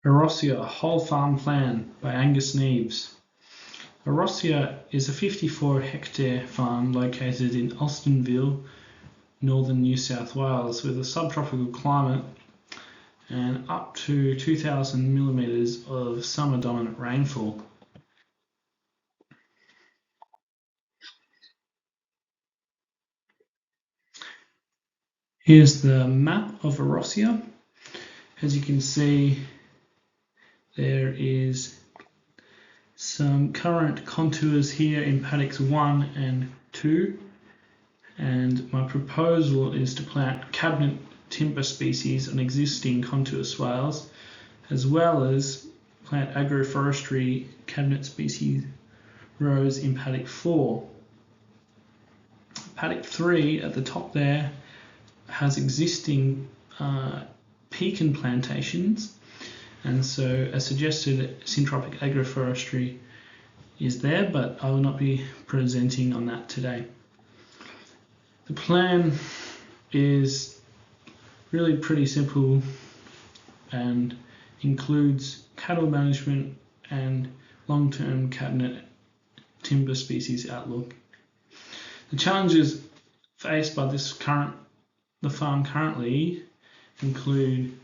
Orossia Whole Farm Plan by Angus Neves. Orossia is a 54-hectare farm located in Austinville, northern New South Wales, with a subtropical climate and up to 2,000 millimetres of summer dominant rainfall. Here's the map of Orossia. As you can see, there is some current contours here in paddocks 1 and 2, and my proposal is to plant cabinet timber species on existing contour swales, as well as plant agroforestry cabinet species rows in paddock 4. Paddock 3 at the top there has existing pecan plantations, and so a suggested syntropic agroforestry is there, but I will not be presenting on that today. The plan is really pretty simple and includes cattle management and long-term cabinet timber species outlook. The challenges faced by the farm currently include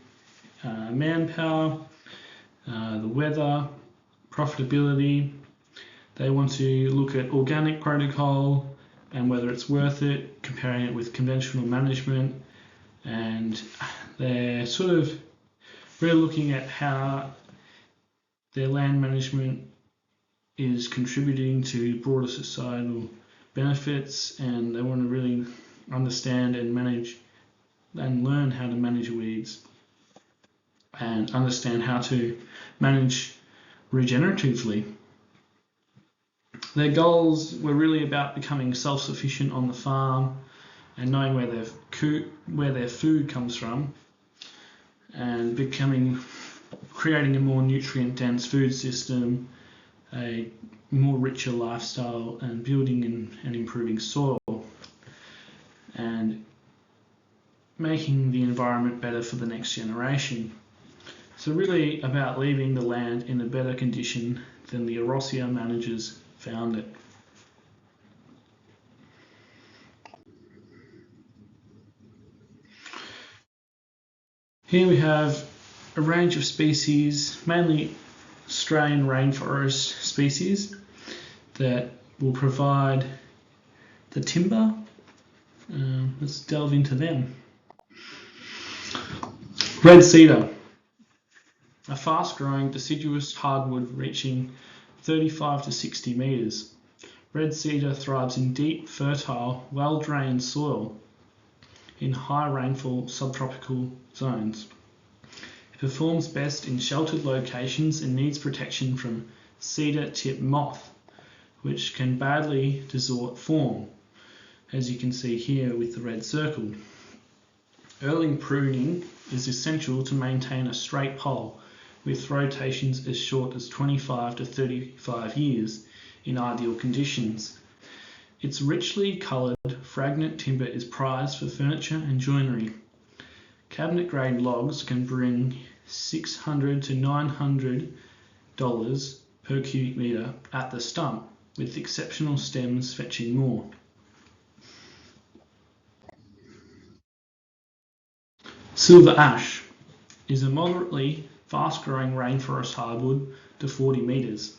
manpower, the weather, profitability. They want to look at organic protocol and whether it's worth it, comparing it with conventional management, and they're sort of really looking at how their land management is contributing to broader societal benefits, and they want to really understand and manage and learn how to manage weeds and understand how to manage regeneratively. Their goals were really about becoming self-sufficient on the farm and knowing where their food comes from, and creating a more nutrient-dense food system, a more richer lifestyle, and building and improving soil, and making the environment better for the next generation. So really about leaving the land in a better condition than the Orossia managers found it. Here we have a range of species, mainly Australian rainforest species, that will provide the timber. Let's delve into them. Red cedar, a fast-growing deciduous hardwood reaching 35 to 60 metres. Red cedar thrives in deep, fertile, well-drained soil in high rainfall subtropical zones. It performs best in sheltered locations and needs protection from cedar tip moth, which can badly distort form, as you can see here with the red circle. Early pruning is essential to maintain a straight pole, with rotations as short as 25 to 35 years in ideal conditions. Its richly coloured fragrant timber is prized for furniture and joinery. Cabinet grade logs can bring $600 to $900 per cubic metre at the stump, with exceptional stems fetching more. Silver ash is a moderately fast-growing rainforest hardwood to 40 metres.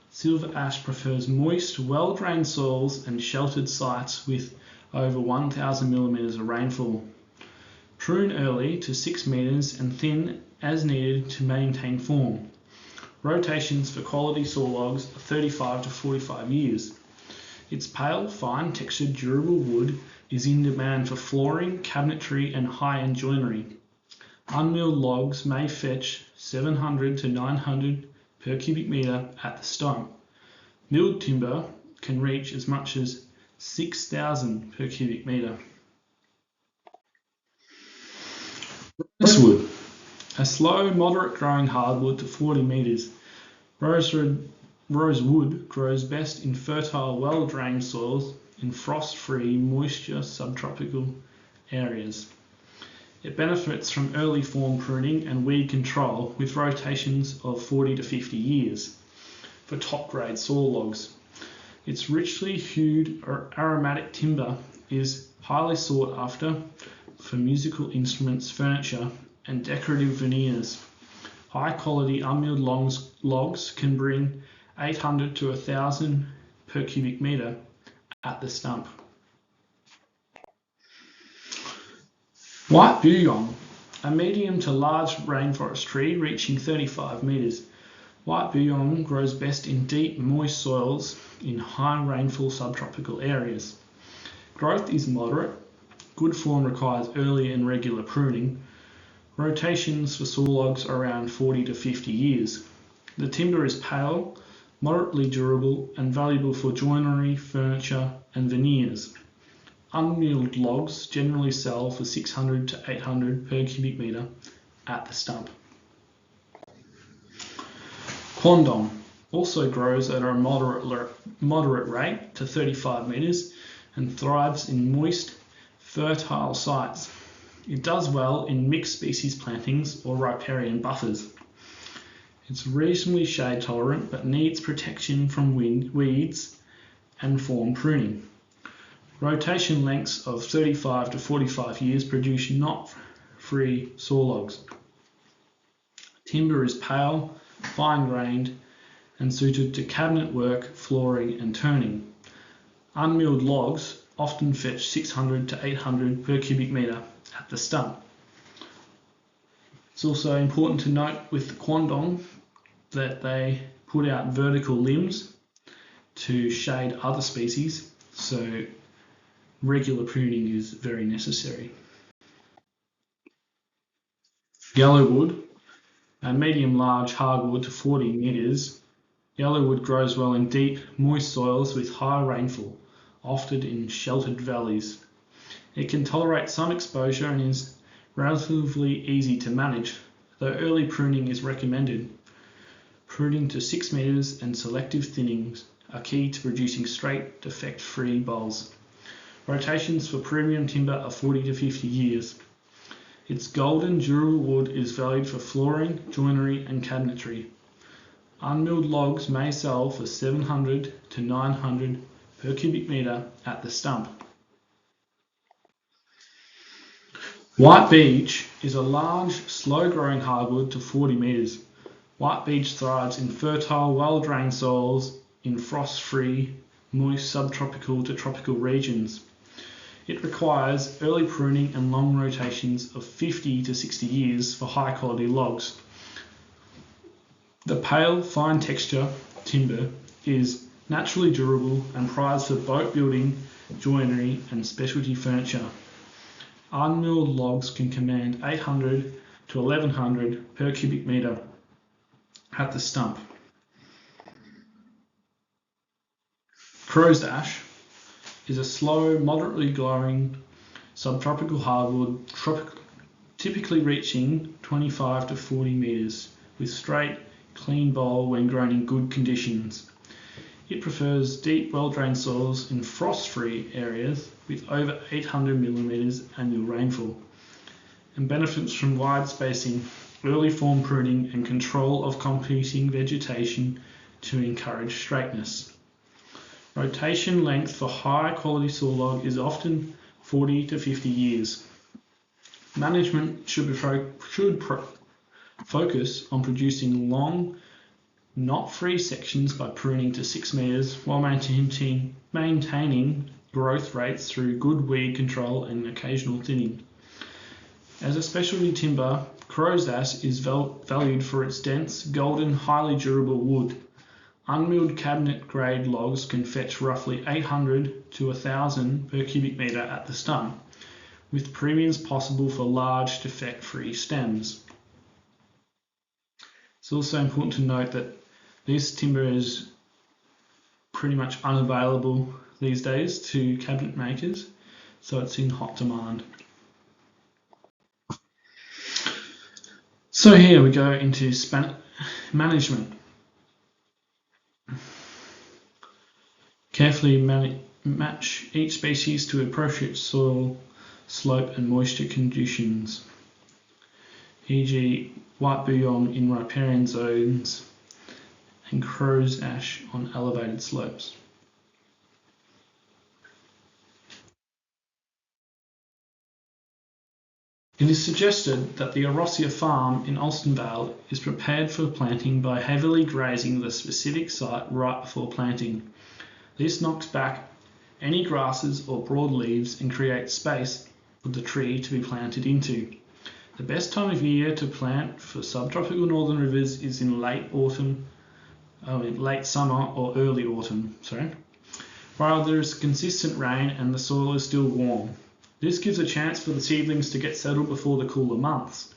Silver ash prefers moist, well-drained soils and sheltered sites with over 1,000 millimetres of rainfall. Prune early to 6 metres and thin as needed to maintain form. Rotations for quality saw logs are 35 to 45 years. Its pale, fine textured, durable wood is in demand for flooring, cabinetry and high-end joinery. Unmilled logs may fetch 700 to 900 per cubic metre at the stump. Milled timber can reach as much as 6,000 per cubic metre. Rosewood, a slow, moderate growing hardwood to 40 metres. Rosewood grows best in fertile, well-drained soils in frost-free, moisture subtropical areas. It benefits from early form pruning and weed control with rotations of 40 to 50 years for top grade saw logs. Its richly hued or aromatic timber is highly sought after for musical instruments, furniture, and decorative veneers. High quality unmilled logs can bring 800 to 1,000 per cubic metre at the stump. White Buyong, a medium to large rainforest tree reaching 35 metres. White Buyong grows best in deep, moist soils in high rainfall subtropical areas. Growth is moderate. Good form requires early and regular pruning. Rotations for saw logs are around 40 to 50 years. The timber is pale, moderately durable, and valuable for joinery, furniture, and veneers. Unmilled logs generally sell for 600 to 800 per cubic metre at the stump. Kwandong also grows at a moderate rate to 35 metres and thrives in moist, fertile sites. It does well in mixed species plantings or riparian buffers. It's reasonably shade tolerant but needs protection from weeds and form pruning. Rotation lengths of 35 to 45 years produce knot-free saw logs. Timber is pale, fine-grained, and suited to cabinet work, flooring, and turning. Unmilled logs often fetch 600 to 800 per cubic metre at the stump. It's also important to note with the Kwandong that they put out vertical limbs to shade other species, so regular pruning is very necessary. Yellowwood, a medium-large hardwood to 40 metres. Yellowwood grows well in deep, moist soils with high rainfall, often in sheltered valleys. It can tolerate some exposure and is relatively easy to manage, though early pruning is recommended. Pruning to 6 metres and selective thinnings are key to producing straight, defect-free boles. Rotations for premium timber are 40 to 50 years. Its golden durable wood is valued for flooring, joinery, and cabinetry. Unmilled logs may sell for 700 to 900 per cubic metre at the stump. White beech is a large, slow-growing hardwood to 40 metres. White beech thrives in fertile, well-drained soils in frost-free, moist subtropical to tropical regions. It requires early pruning and long rotations of 50 to 60 years for high-quality logs. The pale, fine texture timber is naturally durable and prized for boat building, joinery, and specialty furniture. Unmilled logs can command 800 to 1100 per cubic metre at the stump. Crow's ash is a slow, moderately growing subtropical hardwood, typically reaching 25 to 40 metres, with straight, clean bole when grown in good conditions. It prefers deep, well-drained soils in frost-free areas with over 800 millimetres annual rainfall, and benefits from wide spacing, early form pruning, and control of competing vegetation to encourage straightness. Rotation length for high-quality saw log is often 40 to 50 years. Management should focus on producing long, knot-free sections by pruning to 6 metres while maintaining growth rates through good weed control and occasional thinning. As a specialty timber, crow's ash is valued for its dense, golden, highly durable wood. Unmilled cabinet grade logs can fetch roughly 800 to 1,000 per cubic metre at the stump, with premiums possible for large defect-free stems. It's also important to note that this timber is pretty much unavailable these days to cabinet makers, so it's in hot demand. So here we go into management. Carefully match each species to appropriate soil, slope and moisture conditions. e.g. white bouillon in riparian zones and crow's ash on elevated slopes. It is suggested that the Orossia farm in Alstonvale is prepared for planting by heavily grazing the specific site right before planting. This knocks back any grasses or broadleaves and creates space for the tree to be planted into. The best time of year to plant for subtropical northern rivers is in late summer or early autumn, while there is consistent rain and the soil is still warm. This gives a chance for the seedlings to get settled before the cooler months.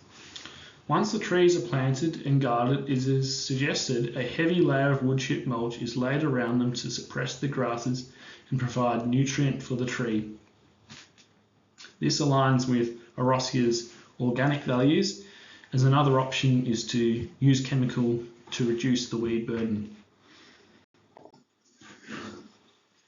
Once the trees are planted and guarded, it is suggested a heavy layer of wood chip mulch is laid around them to suppress the grasses and provide nutrient for the tree. This aligns with Orossia's organic values, as another option is to use chemical to reduce the weed burden.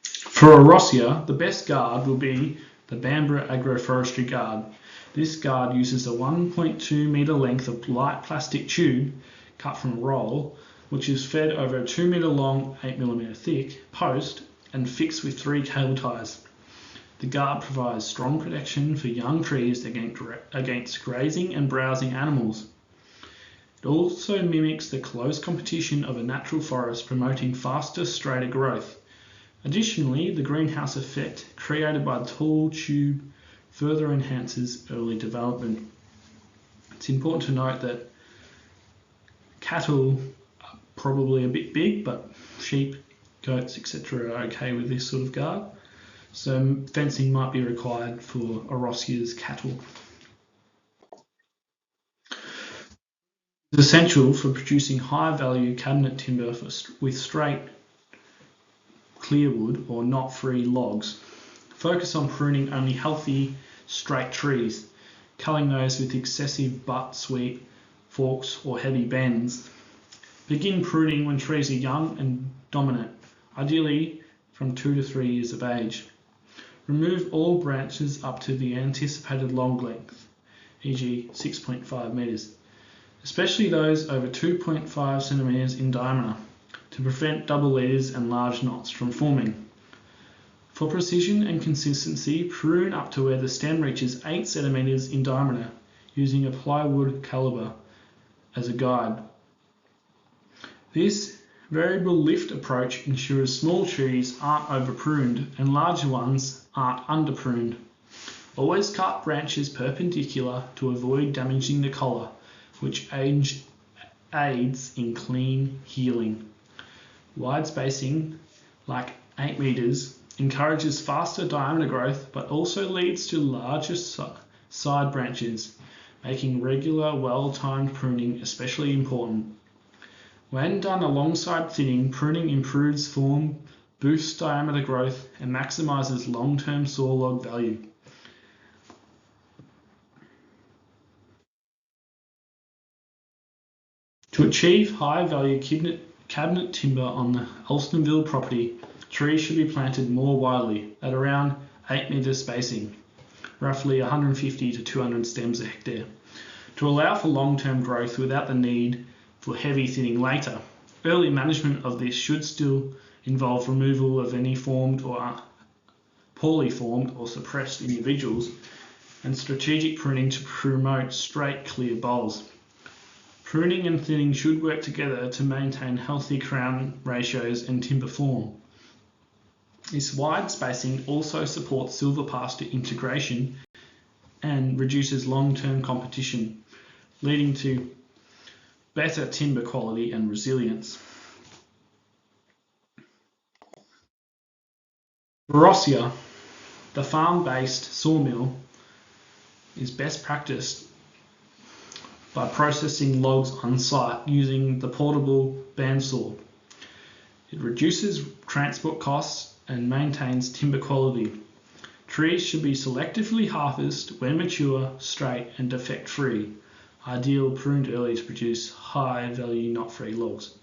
For Orossia, the best guard will be the Bambara Agroforestry Guard. This guard uses a 1.2 metre length of light plastic tube cut from roll, which is fed over a 2 metre long, 8 mm thick post and fixed with 3 cable ties. The guard provides strong protection for young trees against grazing and browsing animals. It also mimics the close competition of a natural forest, promoting faster, straighter growth. Additionally, the greenhouse effect created by the tall tube further enhances early development. It's important to note that cattle are probably a bit big, but sheep, goats, etc. are okay with this sort of guard. So fencing might be required for Orossia's cattle. It's essential for producing high-value cabinet timber with straight clearwood or knot-free logs. Focus on pruning only healthy, straight trees, culling those with excessive butt sweep, forks or heavy bends. Begin pruning when trees are young and dominant, ideally from 2 to 3 years of age. Remove all branches up to the anticipated log length, e.g. 6.5 metres, especially those over 2.5 centimetres in diameter, to prevent double leaders and large knots from forming. For precision and consistency, prune up to where the stem reaches 8 centimetres in diameter, using a plywood calibre as a guide. This variable lift approach ensures small trees aren't over-pruned and larger ones aren't under-pruned. Always cut branches perpendicular to avoid damaging the collar, which aids in clean healing. Wide spacing, like 8 metres, encourages faster diameter growth but also leads to larger side branches, making regular, well-timed pruning especially important. When done alongside thinning, pruning improves form, boosts diameter growth, and maximises long-term saw log value. To achieve high-value cabinet timber on the Alstonville property, trees should be planted more widely, at around 8 metre spacing, roughly 150 to 200 stems a hectare, to allow for long-term growth without the need for heavy thinning later. Early management of this should still involve removal of any formed or poorly formed or suppressed individuals and strategic pruning to promote straight, clear boles. Pruning and thinning should work together to maintain healthy crown ratios and timber form. This wide spacing also supports silver pasture integration and reduces long-term competition, leading to better timber quality and resilience. Orossia, the farm-based sawmill, is best practiced by processing logs on site using the portable bandsaw. It reduces transport costs and maintains timber quality. Trees should be selectively harvested when mature, straight and defect-free. Ideal pruned early to produce high-value knot-free logs.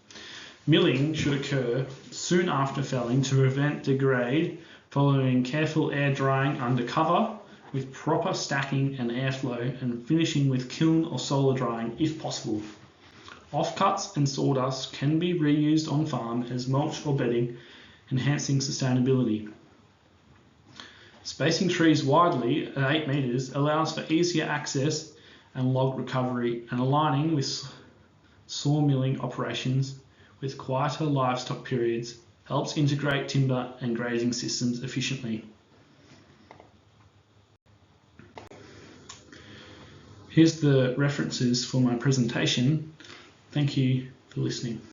Milling should occur soon after felling to prevent degrade, following careful air drying under cover with proper stacking and airflow, and finishing with kiln or solar drying if possible. Offcuts and sawdust can be reused on farm as mulch or bedding, enhancing sustainability. Spacing trees widely at 8 metres allows for easier access and log recovery, and aligning with sawmilling operations with quieter livestock periods helps integrate timber and grazing systems efficiently. Here's the references for my presentation. Thank you for listening.